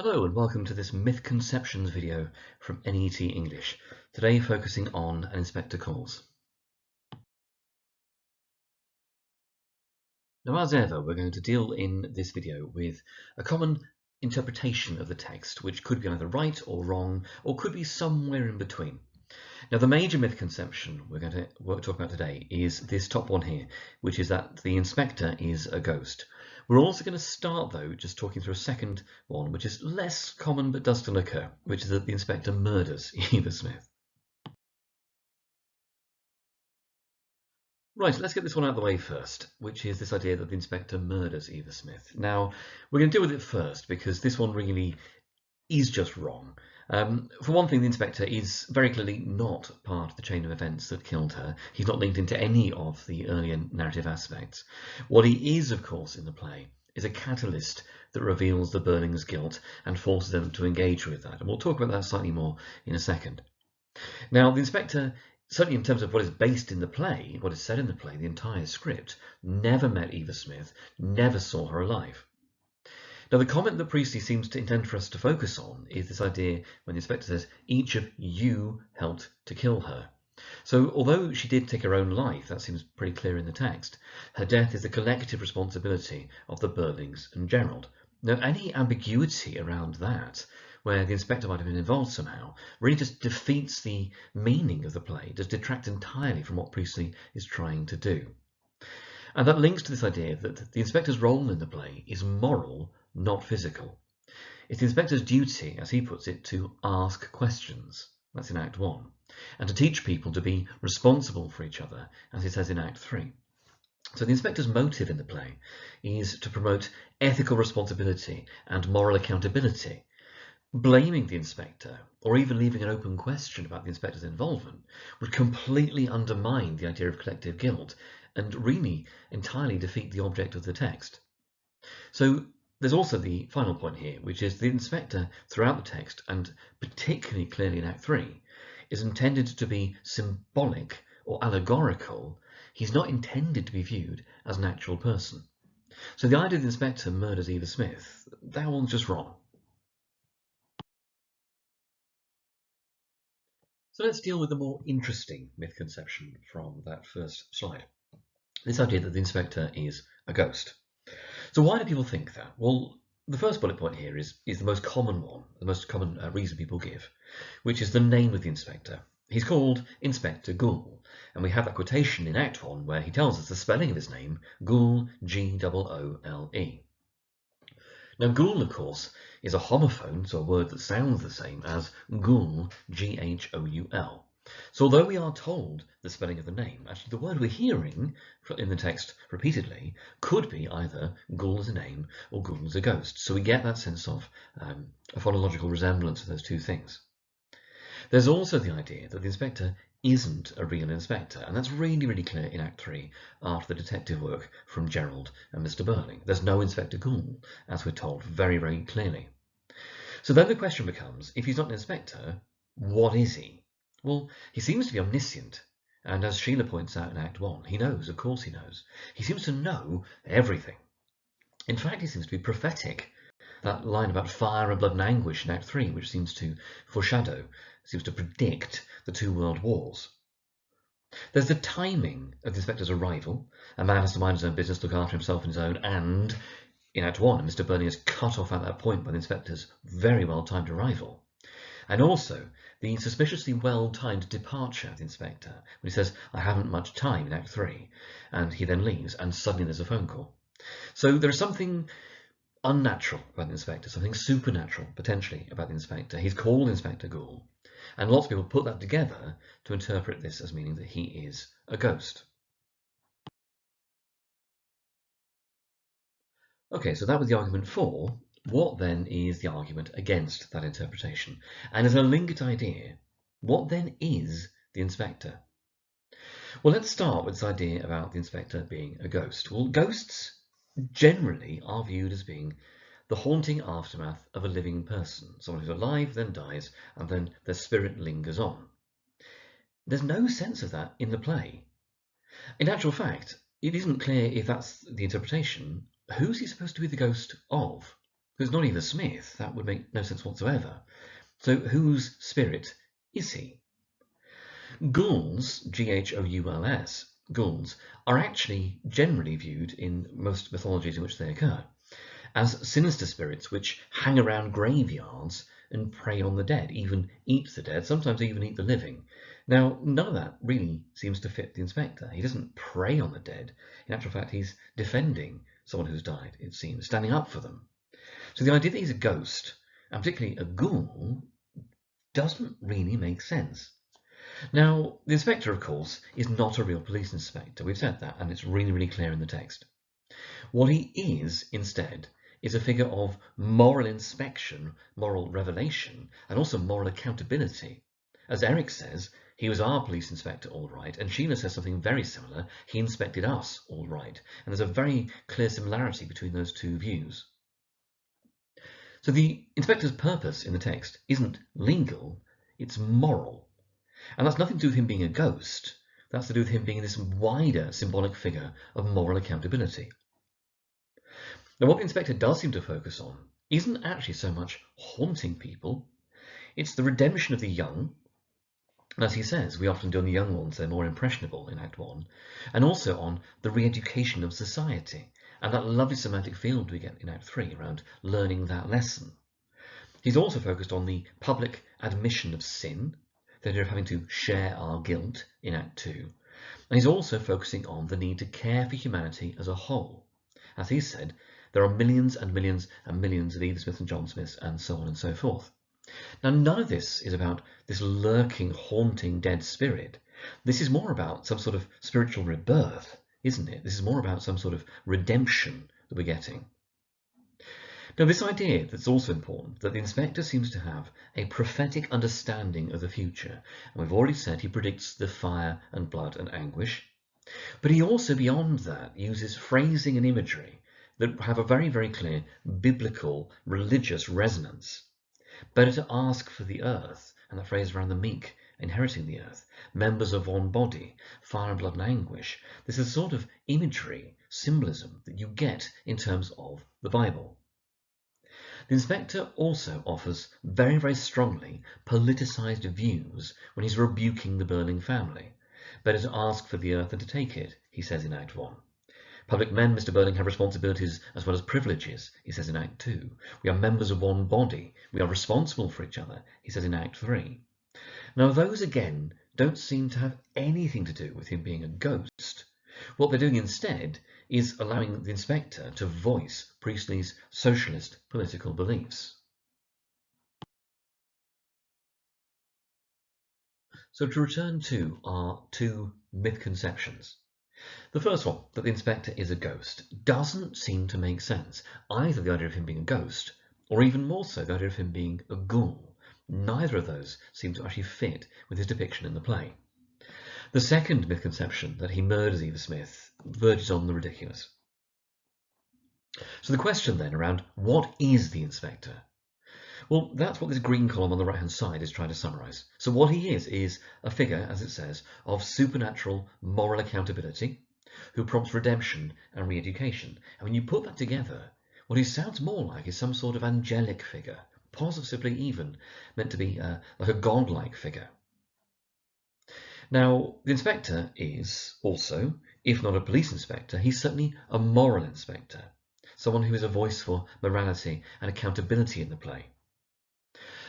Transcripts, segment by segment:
Hello and welcome to this Mythconceptions video from NET English, today focusing on an inspector calls. Now, as ever, we're going to deal in this video with a common interpretation of the text, which could be either right or wrong, or could be somewhere in between. Now, the major mythconception we're going to talk about today is this top one here, which is that the inspector is a ghost. We're also going to start, though, just talking through a second one, which is less common but does still occur, which is that the inspector murders Eva Smith. Right, let's get this one out of the way first, which is this idea that the inspector murders Eva Smith. Now, we're going to deal with it first because this one really is just wrong. For one thing, the inspector is very clearly not part of the chain of events that killed her. He's not linked into any of the earlier narrative aspects. What he is, of course, in the play is a catalyst that reveals the Burlings' guilt and forces them to engage with that. And we'll talk about that slightly more in a second. Now, the inspector, certainly in terms of what is based in the play, what is said in the play, the entire script, never met Eva Smith, never saw her alive. Now, the comment that Priestley seems to intend for us to focus on is this idea when the inspector says, each of you helped to kill her. So although she did take her own life, that seems pretty clear in the text, her death is the collective responsibility of the Burlings and Gerald. Now, any ambiguity around that, where the inspector might have been involved somehow, really just defeats the meaning of the play, just detracts entirely from what Priestley is trying to do. And that links to this idea that the inspector's role in the play is moral, not physical. It's the inspector's duty, as he puts it, to ask questions. That's in Act 1. And to teach people to be responsible for each other, as he says in Act 3. So the inspector's motive in the play is to promote ethical responsibility and moral accountability. Blaming the inspector, or even leaving an open question about the inspector's involvement, would completely undermine the idea of collective guilt and really entirely defeat the object of the text. So there's also the final point here, which is the inspector throughout the text, and particularly clearly in Act 3, is intended to be symbolic or allegorical. He's not intended to be viewed as an actual person. So the idea the inspector murders Eva Smith, that one's just wrong. So let's deal with the more interesting mythconception from that first slide. This idea that the inspector is a ghost. So why do people think that? Well, the first bullet point here is the most common one, the most common reason people give, which is the name of the inspector. He's called Inspector Goole, and we have that quotation in Act 1 where he tells us the spelling of his name, Goole, G-O-O-L-E. Now, Goole, of course, is a homophone, so a word that sounds the same as Ghoul, G-H-O-U-L. So although we are told the spelling of the name, actually the word we're hearing in the text repeatedly could be either Ghoul as a name or Ghoul as a ghost. So we get that sense of a phonological resemblance of those two things. There's also the idea that the inspector isn't a real inspector, and that's really, really clear in Act 3 after the detective work from Gerald and Mr. Burling. There's no Inspector Goole, as we're told very, very clearly. So then the question becomes, if he's not an inspector, what is he? Well, he seems to be omniscient, and as Sheila points out in Act 1, he knows, of course he knows. He seems to know everything. In fact, he seems to be prophetic. That line about fire and blood and anguish in Act 3, which seems to foreshadow, seems to predict the two world wars. There's the timing of the inspector's arrival. A man has to mind his own business, look after himself and his own, and in Act 1, Mr. Burling is cut off at that point by the inspector's very well-timed arrival. And also the suspiciously well-timed departure of the inspector, when he says, I haven't much time in Act 3, and he then leaves, and suddenly there's a phone call. So there is something unnatural about the inspector, something supernatural, potentially, about the inspector. He's called Inspector Goole, and lots of people put that together to interpret this as meaning that he is a ghost. Okay, so that was the argument for. What then is the argument against that interpretation? And as a linked idea, what then is the inspector? Well, let's start with this idea about the inspector being a ghost. Well, ghosts generally are viewed as being the haunting aftermath of a living person, someone who's alive, then dies, and then their spirit lingers on. There's no sense of that in the play. In actual fact, it isn't clear if that's the interpretation. Who's he supposed to be the ghost of? It's not Eva Smith. That would make no sense whatsoever. So whose spirit is he? Ghouls, G-H-O-U-L-S, ghouls, are actually generally viewed in most mythologies in which they occur as sinister spirits which hang around graveyards and prey on the dead, even eat the dead, sometimes even eat the living. Now, none of that really seems to fit the inspector. He doesn't prey on the dead. In actual fact, he's defending someone who's died, it seems, standing up for them. So the idea that he's a ghost, and particularly a ghoul, doesn't really make sense. Now, the inspector, of course, is not a real police inspector. We've said that, and it's really, really clear in the text. What he is, instead, is a figure of moral inspection, moral revelation, and also moral accountability. As Eric says, he was our police inspector, all right, and Sheila says something very similar. He inspected us, all right. And there's a very clear similarity between those two views. So the inspector's purpose in the text isn't legal, it's moral. And that's nothing to do with him being a ghost. That's to do with him being this wider symbolic figure of moral accountability. Now, what the inspector does seem to focus on isn't actually so much haunting people. It's the redemption of the young. And as he says, we often do on the young ones, they're more impressionable in Act 1. And also on the re-education of society. And that lovely semantic field we get in Act 3 around learning that lesson. He's also focused on the public admission of sin, the idea of having to share our guilt in Act 2. And he's also focusing on the need to care for humanity as a whole. As he said, there are millions and millions and millions of Eva Smiths and John Smiths and so on and so forth. Now, none of this is about this lurking, haunting dead spirit. This is more about some sort of spiritual rebirth, isn't it? This is more about some sort of redemption that we're getting. Now, this idea that's also important, that the inspector seems to have a prophetic understanding of the future. And we've already said he predicts the fire and blood and anguish. But he also, beyond that, uses phrasing and imagery that have a very, very clear biblical, religious resonance. Better to ask for the earth, and that phrase around the meek inheriting the earth, members of one body, fire and blood and anguish. This is a sort of imagery, symbolism that you get in terms of the Bible. The inspector also offers very, very strongly politicised views when he's rebuking the Burling family. Better to ask for the earth than to take it, he says in Act 1. Public men, Mr. Burling, have responsibilities as well as privileges, he says in Act 2. We are members of one body. We are responsible for each other, he says in Act 3. Now, those, again, don't seem to have anything to do with him being a ghost. What they're doing instead is allowing the inspector to voice Priestley's socialist political beliefs. So to return to our two mythconceptions. The first one, that the inspector is a ghost, doesn't seem to make sense. Either the idea of him being a ghost, or even more so the idea of him being a ghoul. Neither of those seem to actually fit with his depiction in the play. The second mythconception, that he murders Eva Smith, verges on the ridiculous. So the question then around what is the inspector? Well, that's what this green column on the right-hand side is trying to summarise. So what he is a figure, as it says, of supernatural moral accountability, who prompts redemption and re-education. And when you put that together, what he sounds more like is some sort of angelic figure, possibly even meant to be like a godlike figure. Now, the inspector is also, if not a police inspector, he's certainly a moral inspector, someone who is a voice for morality and accountability in the play.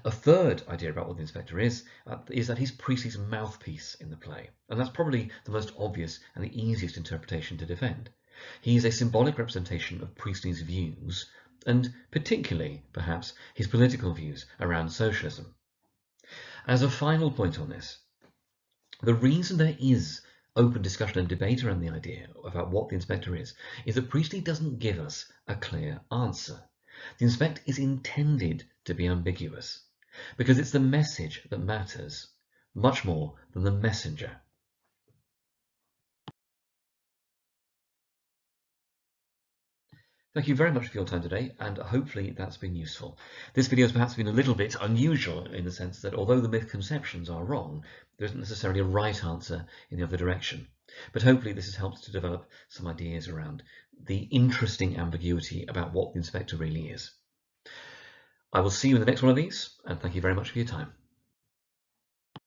A third idea about what the inspector is that he's Priestley's mouthpiece in the play, and that's probably the most obvious and the easiest interpretation to defend. He is a symbolic representation of Priestley's views, and particularly, perhaps, his political views around socialism. As a final point on this, the reason there is open discussion and debate around the idea about what the inspector is that Priestley doesn't give us a clear answer. The inspector is intended to be ambiguous, because it's the message that matters, much more than the messenger. Thank you very much for your time today, and hopefully that's been useful. This video has perhaps been a little bit unusual in the sense that although the mythconceptions are wrong, there isn't necessarily a right answer in the other direction. But hopefully this has helped to develop some ideas around the interesting ambiguity about what the inspector really is. I will see you in the next one of these, and thank you very much for your time.